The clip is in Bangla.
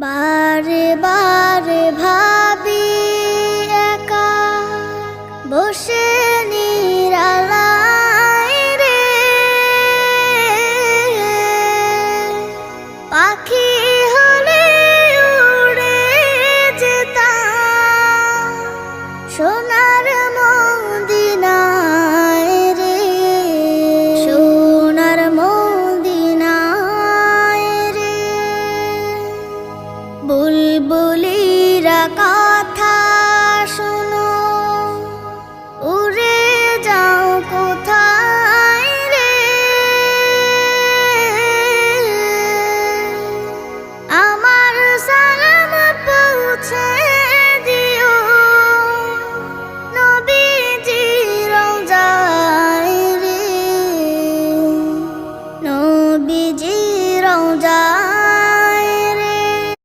বারে বারে ভাবি একা বসে নিরালায় রে, পাখি হলে উড়ে যেতাম সোনার মদিনায় রে, সোনার মদিনায় রে। বুলবুলিরা কথা শোনো, উড়ে যাও কোথায় রে, আমার সালাম পৌঁছে